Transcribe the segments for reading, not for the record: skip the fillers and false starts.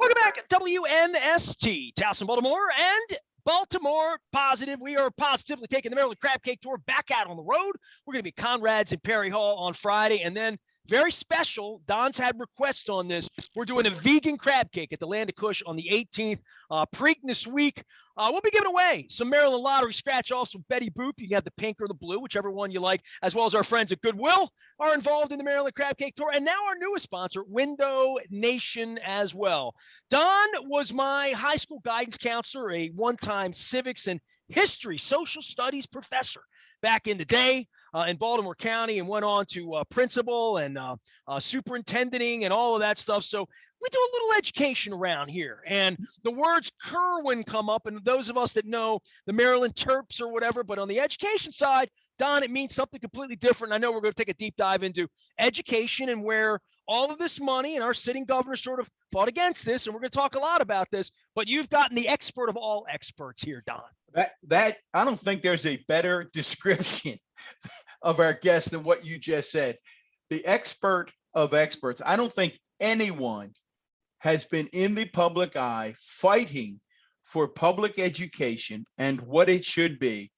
Welcome back at WNST, Towson, Baltimore, and Baltimore Positive. We are positively taking the Maryland Crab Cake Tour back out on the road. We're going to be Conrad's in Perry Hall on Friday, and then very special, Don's had requests on this. We're doing a vegan crab cake at the Land of Kush on the 18th, Preakness week. We'll be giving away some Maryland Lottery scratch-offs with Betty Boop. You can have the pink or the blue, whichever one you like, as well as our friends at Goodwill are involved in the Maryland Crab Cake Tour. And now our newest sponsor, Window Nation, as well. Don was my high school guidance counselor, a one-time civics and history, social studies professor back in the day in Baltimore County, and went on to principal and superintendenting and all of that stuff. So we do a little education around here, and the words Kirwan come up, and those of us that know the Maryland Terps or whatever, but on the education side, Don, it means something completely different. I know we're going to take a deep dive into education and where all of this money, and our sitting governor sort of fought against this, and we're going to talk a lot about this, but you've gotten the expert of all experts here, Don. That I don't think there's a better description of our guest than what you just said. The expert of experts. I don't think anyone has been in the public eye fighting for public education and what it should be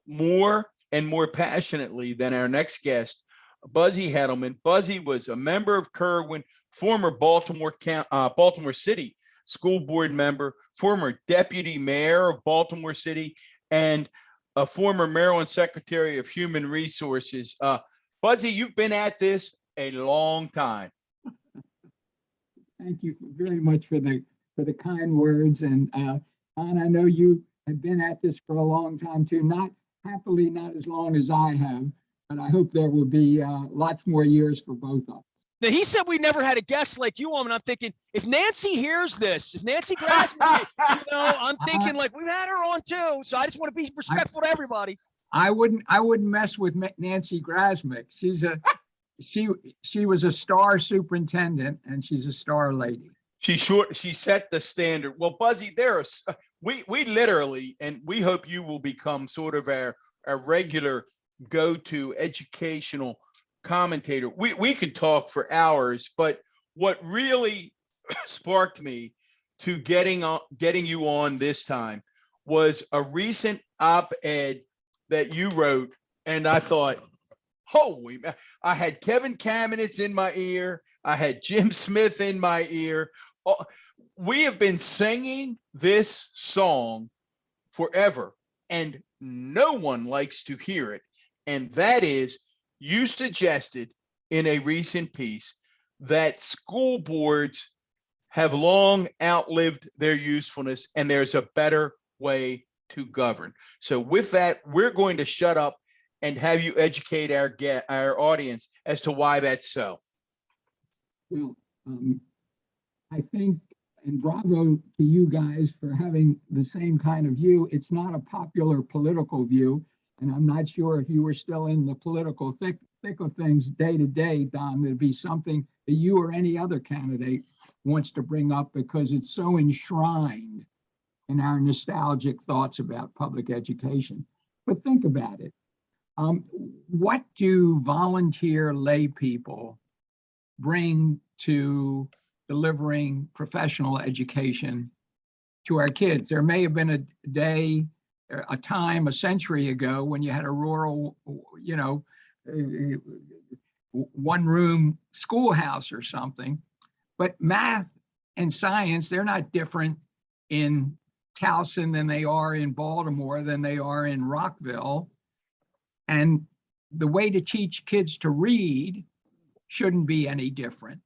more and more passionately than our next guest, Buzzy Hettleman. Buzzy was a member of Kirwan, former Baltimore City school board member, former deputy mayor of Baltimore City, and a former Maryland Secretary of Human Resources. Buzzy, you've been at this a long time. Thank you very much for the kind words, and I know you have been at this for a long time too. Not happily, not as long as I have, but I hope there will be lots more years for both of us. Now, he said we never had a guest like you on, and I'm thinking, if Nancy hears this, if Nancy Grasmick, I'm thinking like we've had her on too. So I just want to be respectful to everybody. I wouldn't mess with Nancy Grasmick. She was a star superintendent, and she's a star lady. She set the standard. Well, Buzzy, we literally, and we hope you will become sort of our regular go-to educational commentator. We could talk for hours, but what really sparked me to getting you on this time was a recent op-ed that you wrote, and I thought, holy man, I had Kevin Kamenetz in my ear, I had Jim Smith in my ear. We have been singing this song forever, and no one likes to hear it, and that is, you suggested in a recent piece that school boards have long outlived their usefulness and there's a better way to govern. So with that, we're going to shut up and have you educate our audience as to why that's so. Well, I think, and bravo to you guys for having the same kind of view. It's not a popular political view. And I'm not sure if you were still in the political thick of things day to day, Don, there'd be something that you or any other candidate wants to bring up because it's so enshrined in our nostalgic thoughts about public education. But think about it. What do volunteer lay people bring to delivering professional education to our kids? There may have been a day, a time, a century ago when you had a rural, one-room schoolhouse or something, but math and science, they're not different in Towson than they are in Baltimore, than they are in Rockville. And the way to teach kids to read shouldn't be any different.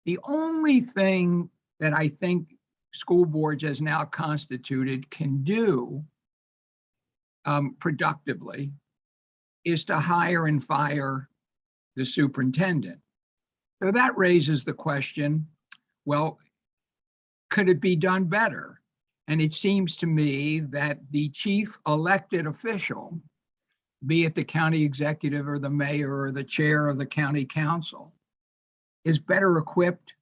The only thing that I think school boards as now constituted can do productively is to hire and fire the superintendent. So that raises the question, well, could it be done better? And it seems to me that the chief elected official, be it the county executive or the mayor or the chair of the county council, is better equipped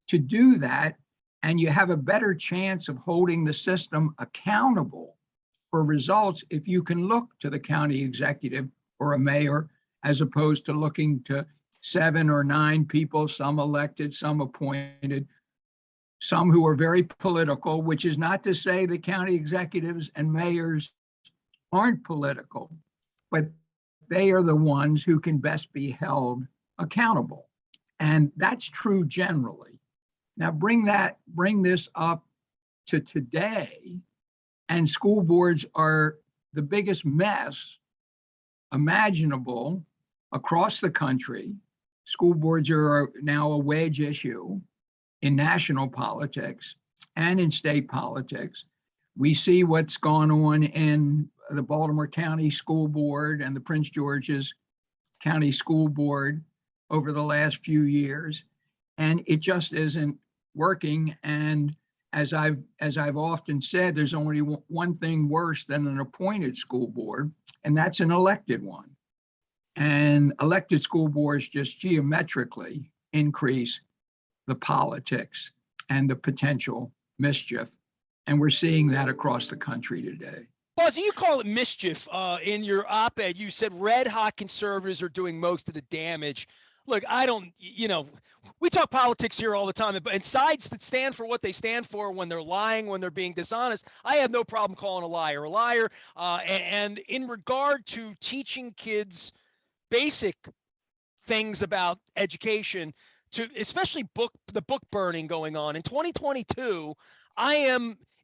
to do that. And you have a better chance of holding the system accountable for results if you can look to the county executive or a mayor, as opposed to looking to 7 or 9 people, some elected, some appointed, some who are very political, which is not to say that county executives and mayors aren't political, but they are the ones who can best be held accountable. And that's true generally. Now bring this up to today, and school boards are the biggest mess imaginable across the country. School boards are now a wedge issue in national politics and in state politics. We see what's gone on in the Baltimore County School Board and the Prince George's County School Board over the last few years, and it just isn't working. And as I've often said, there's only one thing worse than an appointed school board, and that's an elected one. And elected school boards just geometrically increase the politics and the potential mischief. And we're seeing that across the country today. Buzzy, you call it mischief in your op-ed. You said red hot conservatives are doing most of the damage. Look, I don't, we talk politics here all the time, and sides that stand for what they stand for when they're lying, when they're being dishonest, I have no problem calling a liar a liar. And in regard to teaching kids basic things about education, to especially the book burning going on in 2022,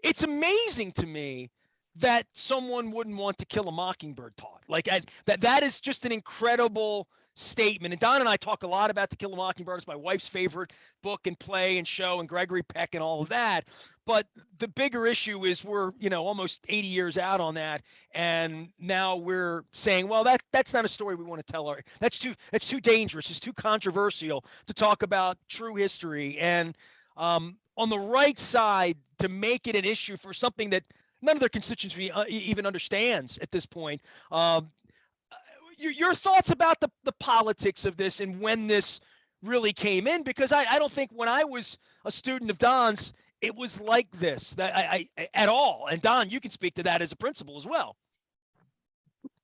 it's amazing to me that someone wouldn't want To Kill a Mockingbird taught. Like that is just an incredible statement. And Don and I talk a lot about To Kill a Mockingbird. It's my wife's favorite book and play and show, and Gregory Peck and all of that. But the bigger issue is we're, almost 80 years out on that, and now we're saying, well, that's not a story we want to tell. That's too dangerous. It's too controversial to talk about true history. And on the right side, to make it an issue for something that none of their constituency even understands at this point. Your thoughts about the politics of this and when this really came in, because I don't think when I was a student of Don's, it was like this that I at all. And Don, you can speak to that as a principal as well.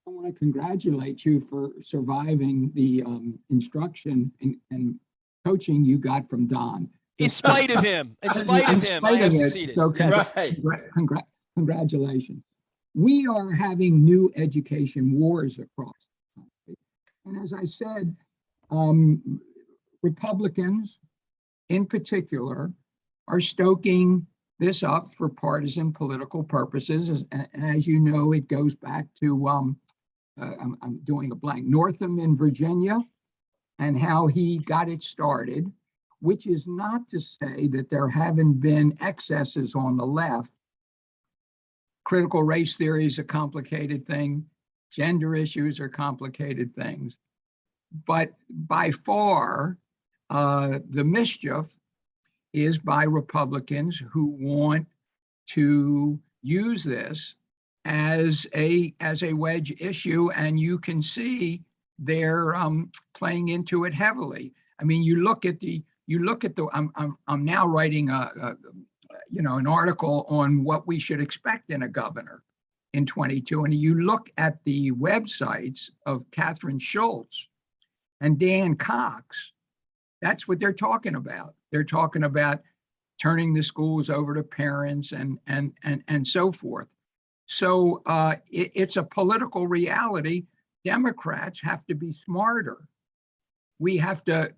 I want to congratulate you for surviving the instruction and coaching you got from Don. In spite of him, I have succeeded. So congratulations. We are having new education wars across the country. And as I said, Republicans in particular are stoking this up for partisan political purposes. And as you know, it goes back to, I'm doing a blank, Northam in Virginia and how he got it started, which is not to say that there haven't been excesses on the left. Critical race theory is a complicated thing. Gender issues are complicated things. But by far, the mischief is by Republicans who want to use this as a wedge issue, and you can see they're playing into it heavily. I mean, I'm now writing an article on what we should expect in a governor in 22. And you look at the websites of Catherine Schultz and Dan Cox, that's what they're talking about. They're talking about turning the schools over to parents and so forth. So it's a political reality. Democrats have to be smarter. We have to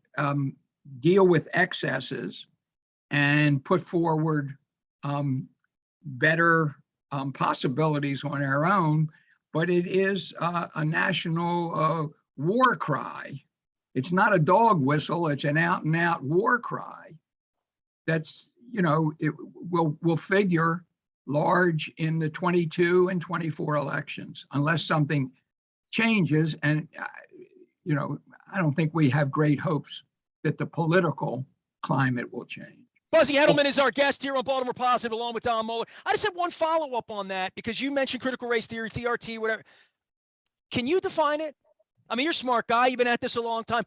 deal with excesses and put forward better possibilities on our own, but it is a national war cry. It's not a dog whistle, it's an out and out war cry. That's, it will figure large in the 22 and 24 elections, unless something changes. And, I don't think we have great hopes that the political climate will change. Buzzy Hettleman is our guest here on Baltimore Positive, along with Don Moeller. I just have one follow-up on that, because you mentioned critical race theory, TRT, whatever. Can you define it? I mean, you're a smart guy. You've been at this a long time.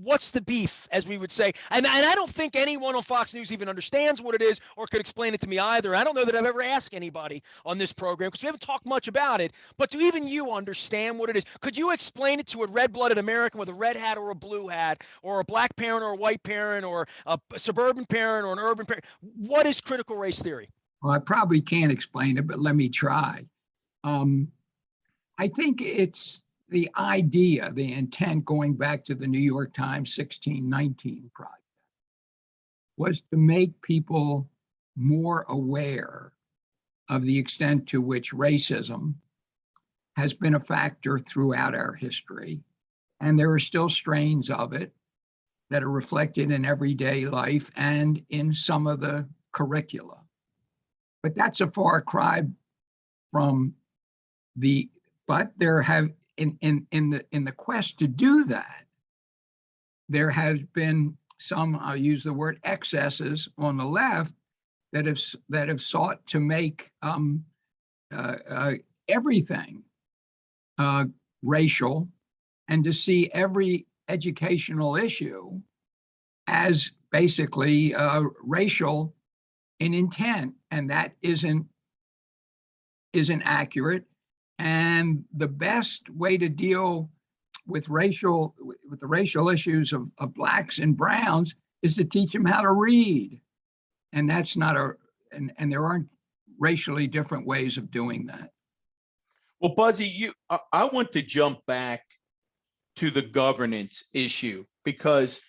What's the beef, as we would say? And I don't think anyone on Fox News even understands what it is or could explain it to me either. I don't know that I've ever asked anybody on this program because we haven't talked much about it. But do even you understand what it is? Could you explain it to a red-blooded American with a red hat or a blue hat, or a black parent or a white parent, or a suburban parent or an urban parent? What is critical race theory? Well, I probably can't explain it, but let me try. I think it's the idea, the intent, going back to the New York Times 1619 project, was to make people more aware of the extent to which racism has been a factor throughout our history. And there are still strains of it that are reflected in everyday life and in some of the curricula. But that's a far cry from but there have, in the quest to do that, there has been some, I'll use the word excesses on the left that have sought to make everything racial, and to see every educational issue as basically racial in intent, and that isn't accurate. And the best way to deal with the racial issues of blacks and browns is to teach them how to read. And that's not and there aren't racially different ways of doing that. Well, Buzzy, I want to jump back to the governance issue, because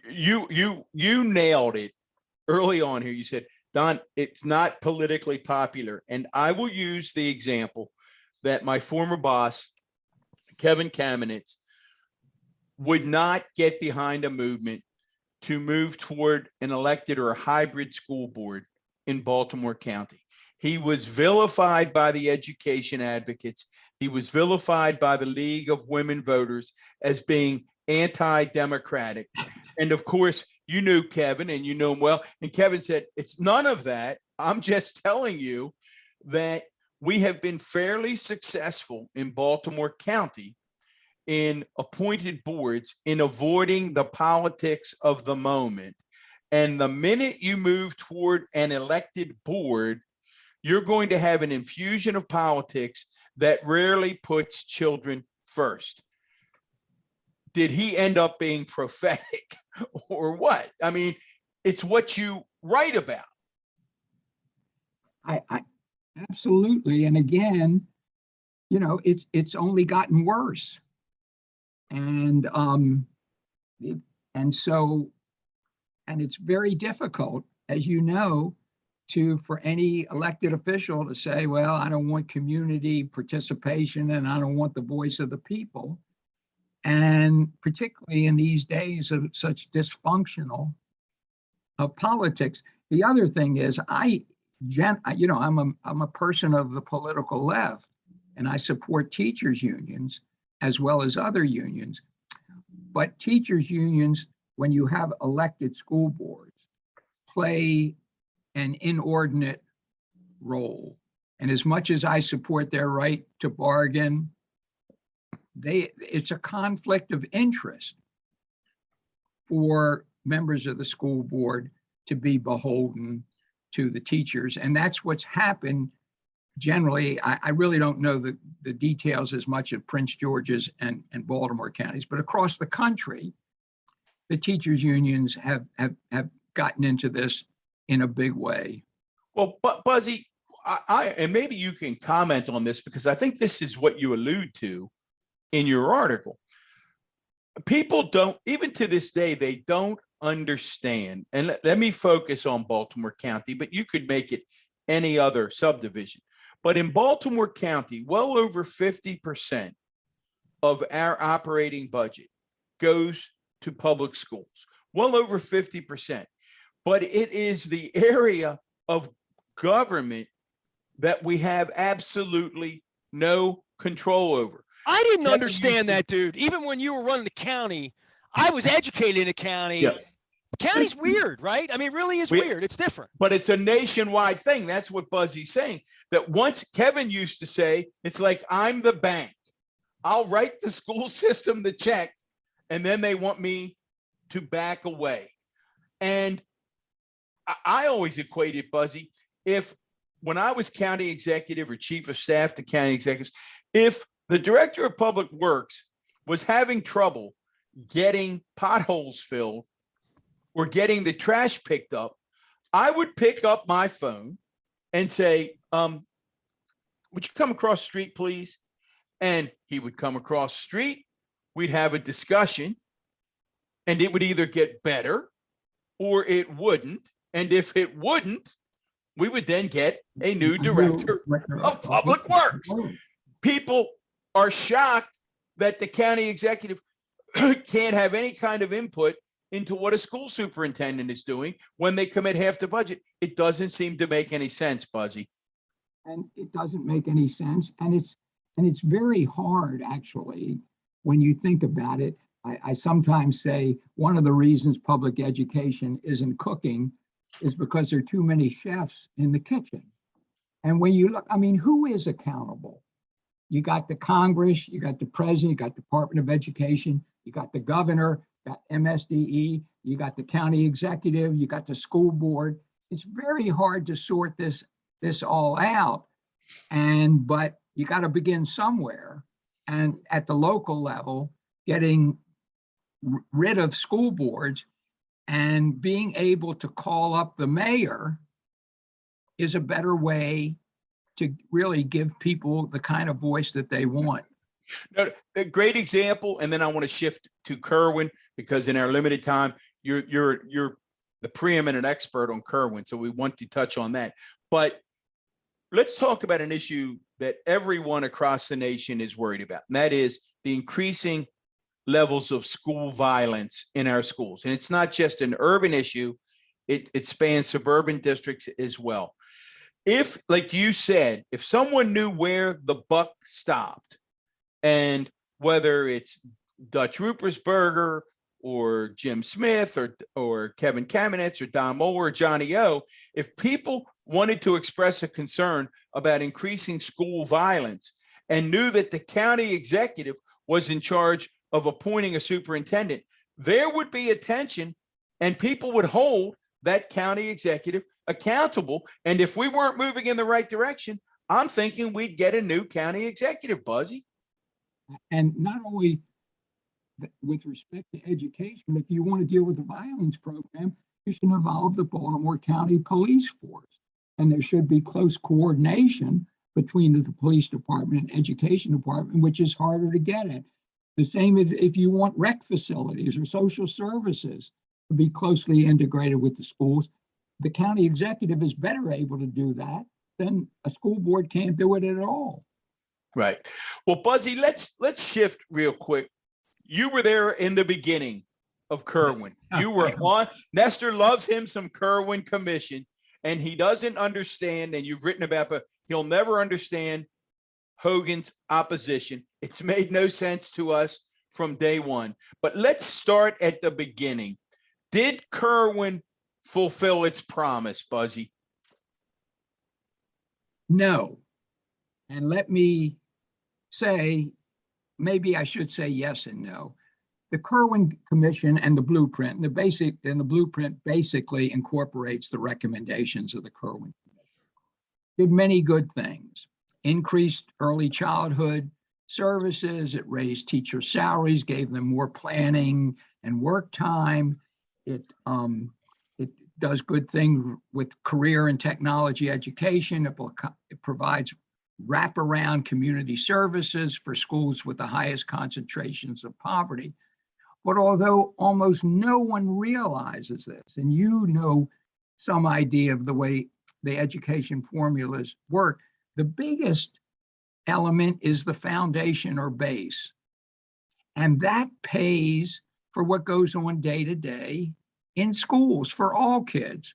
you nailed it early on here. You said, Don, it's not politically popular. And I will use the example that my former boss, Kevin Kamenetz, would not get behind a movement to move toward an elected or a hybrid school board in Baltimore County. He was vilified by the education advocates. He was vilified by the League of Women Voters as being anti-democratic. And of course, you knew Kevin and you know him well. And Kevin said, it's none of that. I'm just telling you that we have been fairly successful in Baltimore County in appointed boards in avoiding the politics of the moment. And the minute you move toward an elected board, you're going to have an infusion of politics that rarely puts children first. Did he end up being prophetic or what? I mean, it's what you write about. I absolutely. And again, it's only gotten worse. And it's very difficult, as you know, for any elected official to say, well, I don't want community participation and I don't want the voice of the people. And particularly in these days of such dysfunctional politics. The other thing is, I'm a person of the political left, and I support teachers' unions as well as other unions. But teachers' unions, when you have elected school boards, play an inordinate role. And as much as I support their right to bargain, it's a conflict of interest for members of the school board to be beholden to the teachers. And that's what's happened generally. I really don't know the details as much of Prince George's and Baltimore counties, but across the country, the teachers' unions have gotten into this in a big way. Well, Buzzy, and maybe you can comment on this, because I think this is what you allude to in your article. People don't, even to this day, they don't understand. And let me focus on Baltimore County, but you could make it any other subdivision. But in Baltimore County, well over 50% of our operating budget goes to public schools, well over 50%. But it is the area of government that we have absolutely no control over. I didn't understand that, dude. Even when you were running the county, I was educated in the county. Yeah. The county's weird, right? I mean, it really is weird. It's different. But it's a nationwide thing. That's what Buzzy's saying. That once Kevin used to say, it's like, I'm the bank. I'll write the school system the check, and then they want me to back away. And I always equated, Buzzy, if when I was county executive or chief of staff to county executives, if the director of public works was having trouble getting potholes filled or getting the trash picked up, I would pick up my phone and say, would you come across the street, please? And he would come across the street. We'd have a discussion, and it would either get better or it wouldn't. And if it wouldn't, we would then get a new director of public works. People are shocked that the county executive can't have any kind of input into what a school superintendent is doing when they commit half the budget. It doesn't seem to make any sense, Buzzy. And it doesn't make any sense. And it's very hard, actually, when you think about it. I sometimes say one of the reasons public education isn't cooking is because there are too many chefs in the kitchen. And when you look, I mean, who is accountable? You got the Congress, you got the president, you got the Department of Education, you got the governor, you got MSDE, you got the county executive, you got the school board. It's very hard to sort this all out. But you got to begin somewhere. And at the local level, getting rid of school boards and being able to call up the mayor is a better way to really give people the kind of voice that they want. No, a great example. And then I want to shift to Kirwan, because in our limited time, you're the preeminent expert on Kirwan. So we want to touch on that. But let's talk about an issue that everyone across the nation is worried about, and that is the increasing levels of school violence in our schools. And it's not just an urban issue, it spans suburban districts as well. If, like you said, if someone knew where the buck stopped, and whether it's Dutch Rupersberger or Jim Smith or Kevin Kamenetz or Don Moore or Johnny O, if people wanted to express a concern about increasing school violence and knew that the county executive was in charge of appointing a superintendent, there would be attention and people would hold that county executive accountable. And if we weren't moving in the right direction, I'm thinking we'd get a new county executive, Buzzy. And not only with respect to education, if you want to deal with the violence program, you should involve the Baltimore County Police Force. And there should be close coordination between the police department and education department, which is harder to get at. The same if you want rec facilities or social services to be closely integrated with the schools. The county executive is better able to do that than a school board can't do it at all. Right. Well, Buzzy, let's shift real quick. You were there in the beginning of Kirwan. You were on. Nestor loves him some Kirwan commission, and he doesn't understand, and you've written about, but he'll never understand Hogan's opposition. It's made no sense to us from day one. But let's start at the beginning. Did Kirwan fulfill its promise, Buzzy? No. And let me say, maybe I should say yes and no. The Kirwan Commission and the blueprint, the blueprint basically incorporates the recommendations of the Kirwan Commission. Did many good things. Increased early childhood services. It raised teacher salaries, gave them more planning and work time. It does good things with career and technology education. It provides wraparound community services for schools with the highest concentrations of poverty. But although almost no one realizes this, and you know some idea of the way the education formulas work, the biggest element is the foundation or base. And that pays for what goes on day to day in schools for all kids.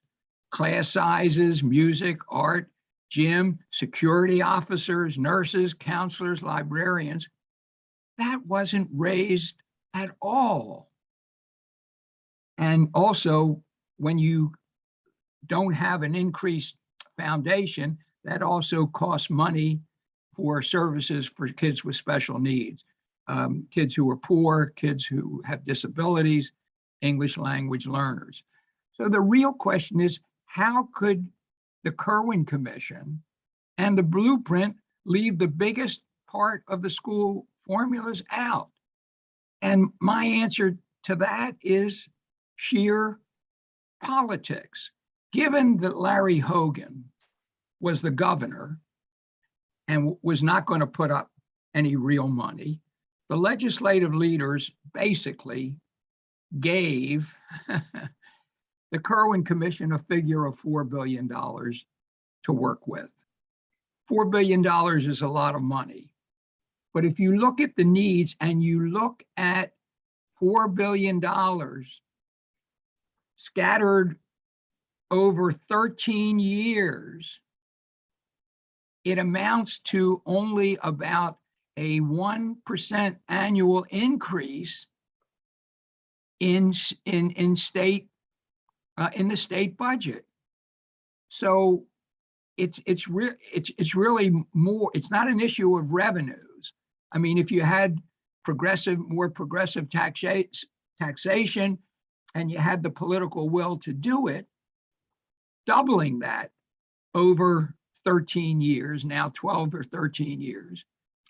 Class sizes, music, art, gym, security officers, nurses, counselors, librarians. That wasn't raised at all. And also, when you don't have an increased foundation, that also costs money for services for kids with special needs. kids who are poor, kids who have disabilities, English language learners. So the real question is, how could the Kirwan Commission and the blueprint leave the biggest part of the school formulas out? And my answer to that is sheer politics. Given that Larry Hogan was the governor and was not going to put up any real money, the legislative leaders basically gave the Kirwan Commission a figure of $4 billion to work with. $4 billion is a lot of money. But if you look at the needs and you look at $4 billion scattered over 13 years, it amounts to only about a 1% annual increase in the state budget. So it's really more. It's not an issue of revenues. I mean, if you had more progressive taxation, and you had the political will to do it, doubling that over 13 years, now 12 or 13 years,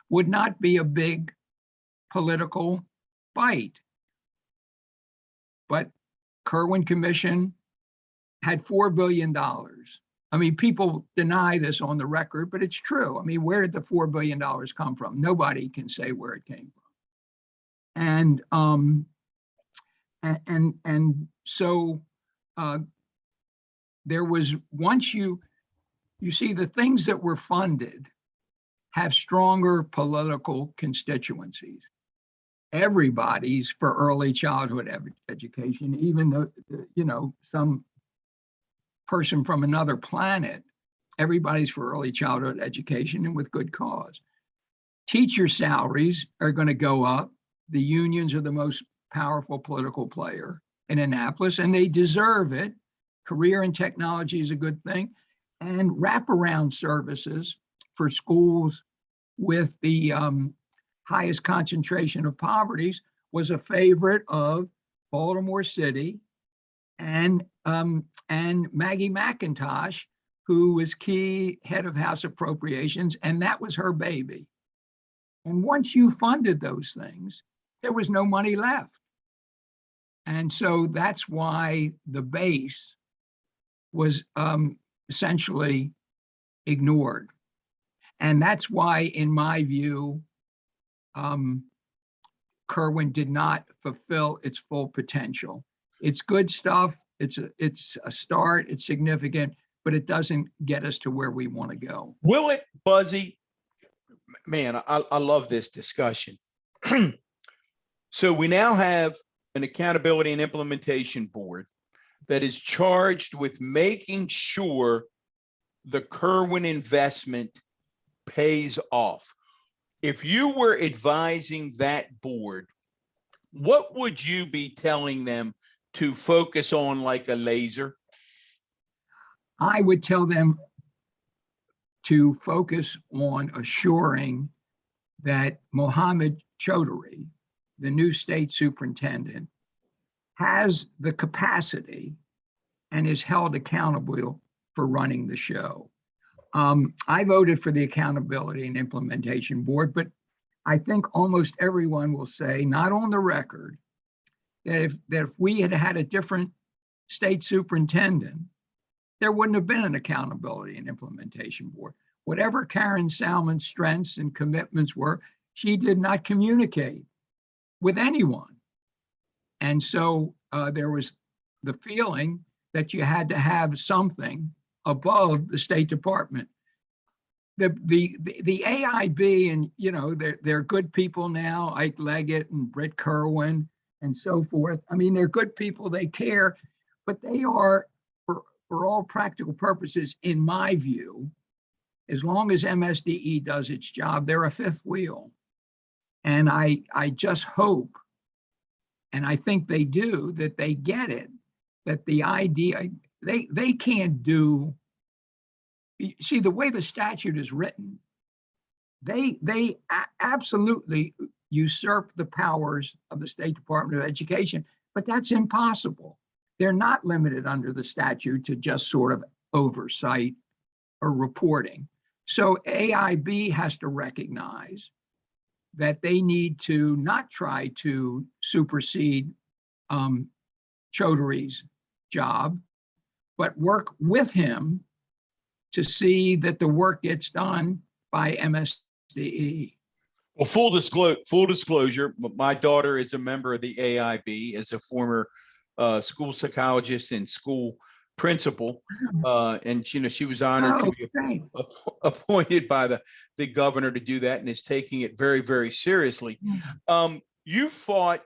would not be a big political bite. But Kirwan Commission had $4 billion. I mean, people deny this on the record, but it's true. I mean, where did the $4 billion come from? Nobody can say where it came from. And so there was, once you see the things that were funded have stronger political constituencies. Everybody's for early childhood education, even though, some person from another planet, everybody's for early childhood education, and with good cause. Teacher salaries are going to go up. The unions are the most powerful political player in Annapolis, and they deserve it. Career and technology is a good thing. And wraparound services for schools with the highest concentration of poverty was a favorite of Baltimore City and Maggie McIntosh, who was key head of House Appropriations, and that was her baby. And once you funded those things, there was no money left. And so that's why the base was essentially ignored. And that's why, in my view, Kirwan did not fulfill its full potential. It's good stuff. It's a start. It's significant, but it doesn't get us to where we want to go. Will it, Buzzy? Man, I love this discussion. So we now have an accountability and implementation board that is charged with making sure the Kirwan investment pays off. If you were advising that board, what would you be telling them to focus on like a laser? I would tell them to focus on assuring that Mohammed Chaudhry, the new state superintendent, has the capacity and is held accountable for running the show. I voted for the Accountability and Implementation Board, but I think almost everyone will say, not on the record, that if we had had a different state superintendent, there wouldn't have been an Accountability and Implementation Board. Whatever Karen Salmon's strengths and commitments were, she did not communicate with anyone. And so there was the feeling that you had to have something above the State Department. The AIB, and they're good people now, Ike Leggett and Britt Kirwan and so forth. I mean, they're good people, they care, but they are, for all practical purposes, in my view, as long as MSDE does its job, they're a fifth wheel. And I just hope, and I think they do, that they get it, that the idea, they can't do, see, the way the statute is written, they absolutely usurp the powers of the State Department of Education, but that's impossible. They're not limited under the statute to just sort of oversight or reporting. So AIB has to recognize that they need to not try to supersede Chaudhry's job, but work with him to see that the work gets done by MSDE. Well, full disclosure, my daughter is a member of the AIB as a former school psychologist and school principal. And she was honored to be appointed by the governor to do that and is taking it very, very seriously. You fought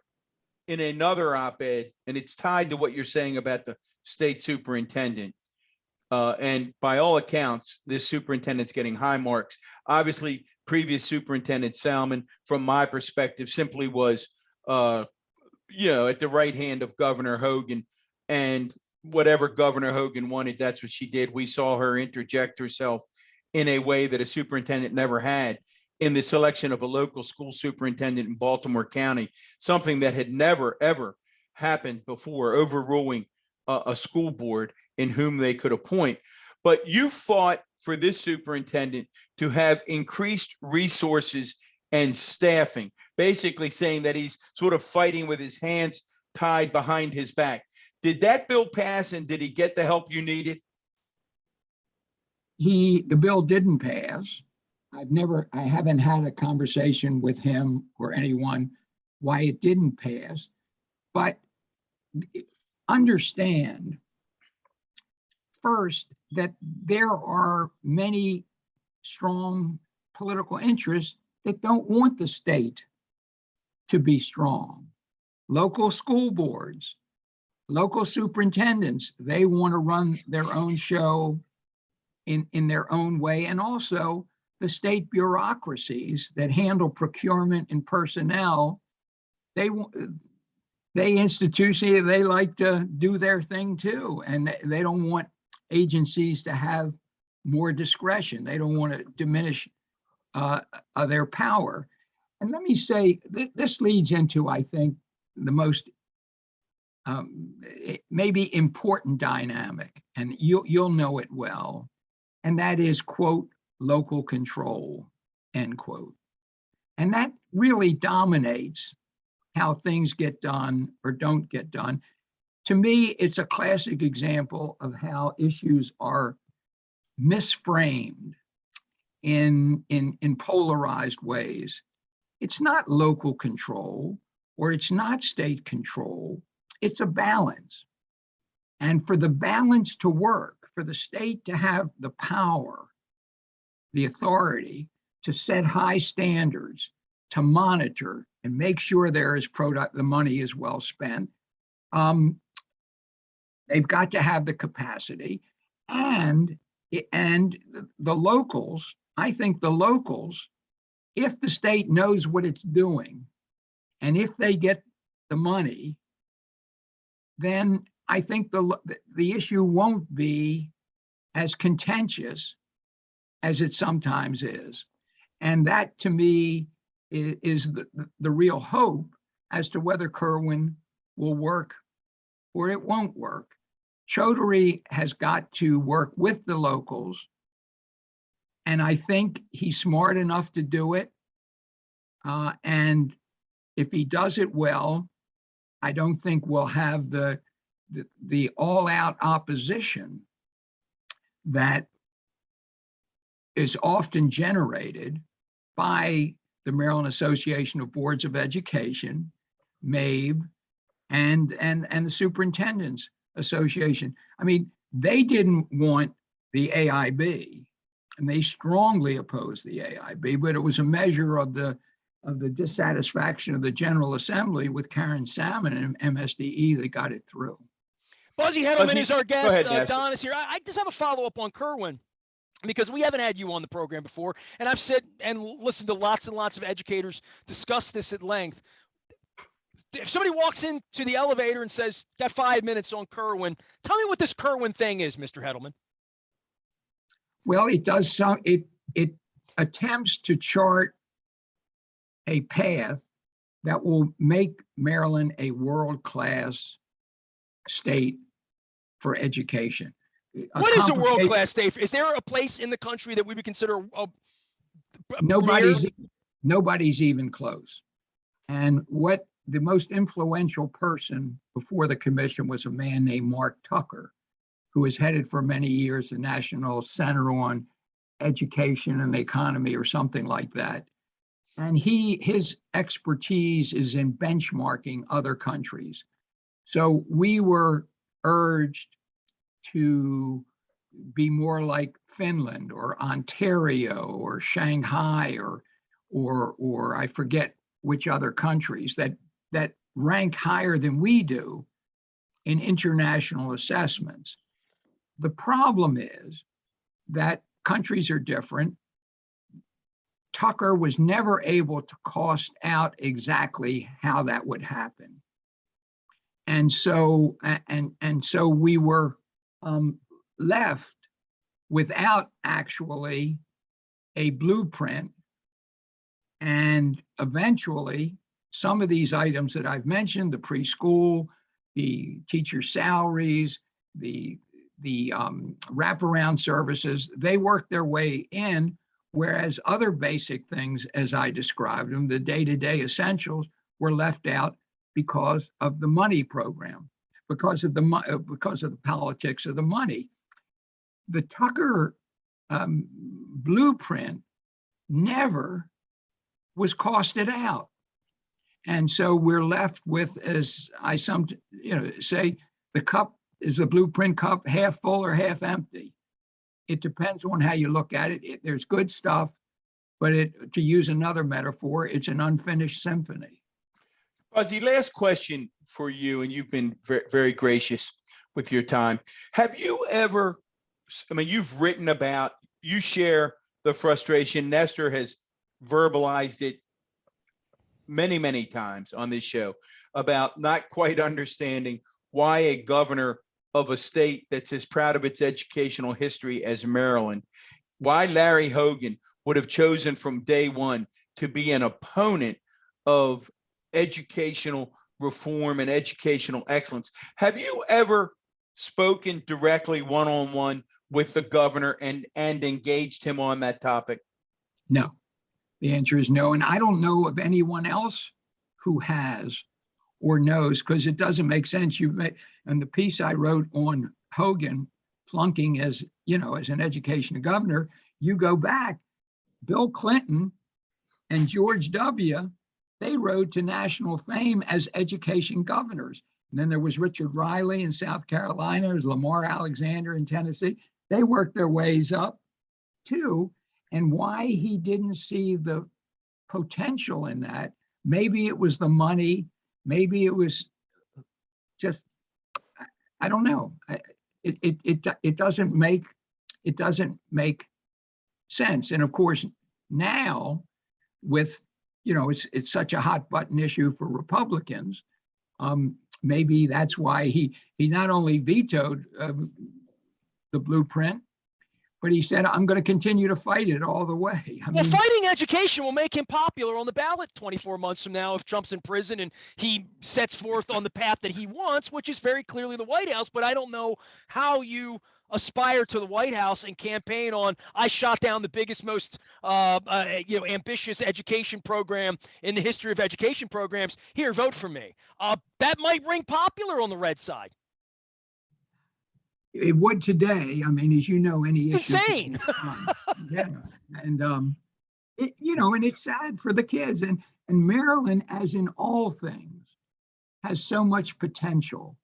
in another op-ed, and it's tied to what you're saying about the state superintendent. And by all accounts, this superintendent's getting high marks. Obviously, previous superintendent Salmon, from my perspective, simply was, at the right hand of Governor Hogan, and whatever Governor Hogan wanted, that's what she did. We saw her interject herself in a way that a superintendent never had in the selection of a local school superintendent in Baltimore County, something that had never, ever happened before, overruling a school board in whom they could appoint. But you fought for this superintendent to have increased resources and staffing, basically saying that he's sort of fighting with his hands tied behind his back. Did that bill pass, and did he get the help you needed? The bill didn't pass. I haven't had a conversation with him or anyone why it didn't pass, but understand first that there are many strong political interests that don't want the state to be strong. Local school boards, local superintendents, they want to run their own show in their own way, and also the state bureaucracies that handle procurement and personnel, they institutionally, they like to do their thing too, and they don't want agencies to have more discretion. They don't want to diminish their power. And let me say, this leads into, I think, the most maybe important dynamic, and you'll know it well, and that is, quote, local control, end quote. And that really dominates how things get done or don't get done. To me, it's a classic example of how issues are misframed in polarized ways. It's not local control or it's not state control, it's a balance. And for the balance to work, for the state to have the power, the authority to set high standards, to monitor and make sure the money is well spent, they've got to have the capacity. And the locals, I think the locals, if the state knows what it's doing, and if they get the money, then I think the issue won't be as contentious as it sometimes is. And that, to me, is the real hope as to whether Kirwan will work or it won't work. Chaudhry has got to work with the locals, and I think he's smart enough to do it. And if he does it well, I don't think we'll have the all-out opposition that is often generated by the Maryland Association of Boards of Education, MABE, and the Superintendents Association. I mean, they didn't want the AIB, and they strongly opposed the AIB, but it was a measure of the dissatisfaction of the General Assembly with Karen Salmon and MSDE that got it through. Buzzy Hettleman is our guest. Ahead, Don is here. I just have a follow-up on Kirwan, because we haven't had you on the program before, and I've said and listened to lots and lots of educators discuss this at length. If somebody walks into the elevator and says, got 5 minutes on Kirwan, tell me what this Kirwan thing is, Mr. Hettleman. Well, it attempts to chart a path that will make Maryland a world-class state for education. What is a world-class state? Is there a place in the country that we would consider a nobody's even close. And what the most influential person before the commission was a man named Mark Tucker, who was headed for many years the National Center on Education and the Economy or something like that. And his expertise is in benchmarking other countries. So we were urged to be more like Finland or Ontario or Shanghai or I forget which other countries that rank higher than we do in international assessments. The problem is that countries are different. Tucker was never able to cost out exactly how that would happen. And so we were left without actually a blueprint. And eventually, some of these items that I've mentioned, the preschool, the teacher salaries, the wraparound services, they work their way in, whereas other basic things, as I described them, the day-to-day essentials, were left out because of the money program, because of the politics of the money. The Tucker blueprint never was costed out. And so we're left with, as I say, the cup, is the blueprint cup half full or half empty? It depends on how you look at it. There's good stuff, but to use another metaphor, it's an unfinished symphony. Buzzy, last question for you, and you've been very, very gracious with your time. Have you ever, you've written about, you share the frustration. Nestor has verbalized it many, many times on this show about not quite understanding why a governor of a state that's as proud of its educational history as Maryland, why Larry Hogan would have chosen from day one to be an opponent of educational reform and educational excellence. Have you ever spoken directly one-on-one with the governor and engaged him on that topic? No, the answer is no. And I don't know of anyone else who has or knows, because it doesn't make sense. And the piece I wrote on Hogan flunking as an education governor, you go back, Bill Clinton and George W., they rode to national fame as education governors. And then there was Richard Riley in South Carolina, there's Lamar Alexander in Tennessee. They worked their ways up too. And why he didn't see the potential in that, maybe it was the money, maybe it was just, I don't know. It doesn't make sense. And of course, now with, it's such a hot button issue for Republicans. Maybe that's why he not only vetoed the blueprint, but he said, I'm going to continue to fight it all the way. Well, fighting education will make him popular on the ballot 24 months from now if Trump's in prison and he sets forth on the path that he wants, which is very clearly the White House. But I don't know how you aspire to the White House and campaign on, I shot down the biggest, most ambitious education program in the history of education programs. Here, vote for me. That might ring popular on the red side. It would today. I mean, as you know, any it's insane. Yeah, and and it's sad for the kids. And Maryland, as in all things, has so much potential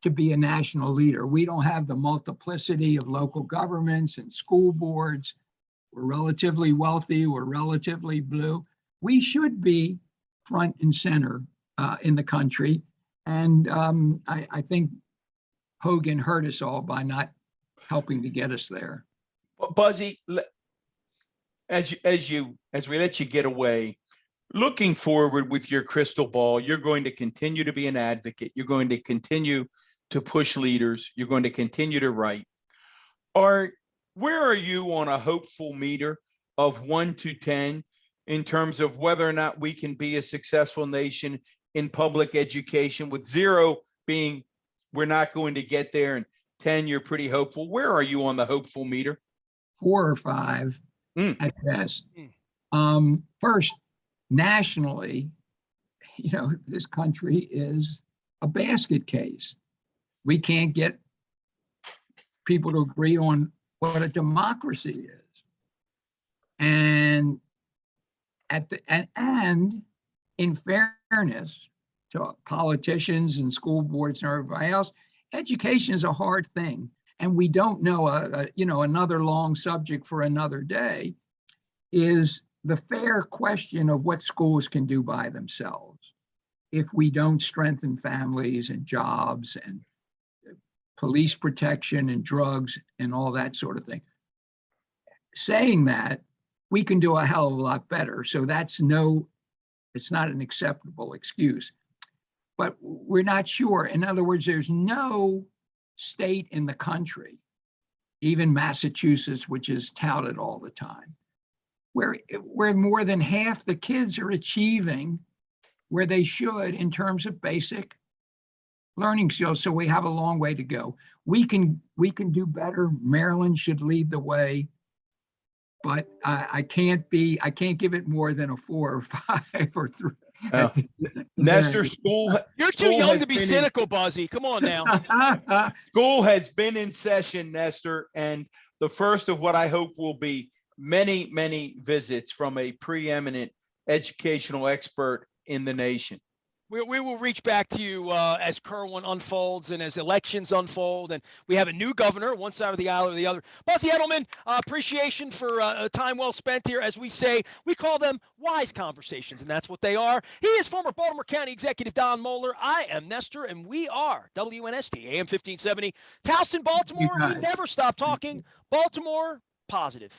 to be a national leader. We don't have the multiplicity of local governments and school boards. We're relatively wealthy. We're relatively blue. We should be front and center in the country. And I think Hogan hurt us all by not helping to get us there. Buzzy, as we let you get away, looking forward with your crystal ball, you're going to continue to be an advocate. You're going to continue to push leaders. You're going to continue to write. Where are you on a hopeful meter of 1 to 10? in terms of whether or not we can be a successful nation in public education, with 0 being we're not going to get there, and 10 you're pretty hopeful. Where are you on the hopeful meter? 4 or 5 at best. First, nationally, this country is a basket case. We can't get people to agree on what a democracy is. And and in fairness to politicians and school boards and everybody else, education is a hard thing. And we don't know, another long subject for another day is the fair question of what schools can do by themselves if we don't strengthen families and jobs and police protection and drugs and all that sort of thing. Saying that, we can do a hell of a lot better. So it's not an acceptable excuse. But we're not sure. In other words, there's no state in the country, even Massachusetts, which is touted all the time, where more than half the kids are achieving where they should in terms of basic learning skills. So we have a long way to go. We can do better. Maryland should lead the way, but I can't give it more than a 4 or 5 or 3. Nestor, you're too young to be cynical, Buzzy. Come on now. School has been in session, Nestor, and the first of what I hope will be many, many visits from a preeminent educational expert in the nation. We will reach back to you as Kirwan unfolds and as elections unfold, and we have a new governor, one side of the aisle or the other. Buzzy Hettleman, appreciation for time well spent here. As we say, we call them wise conversations, and that's what they are. He is former Baltimore County Executive Don Moeller. I am Nestor, and we are WNST AM 1570. Towson, Baltimore. We never stop talking. Baltimore positive.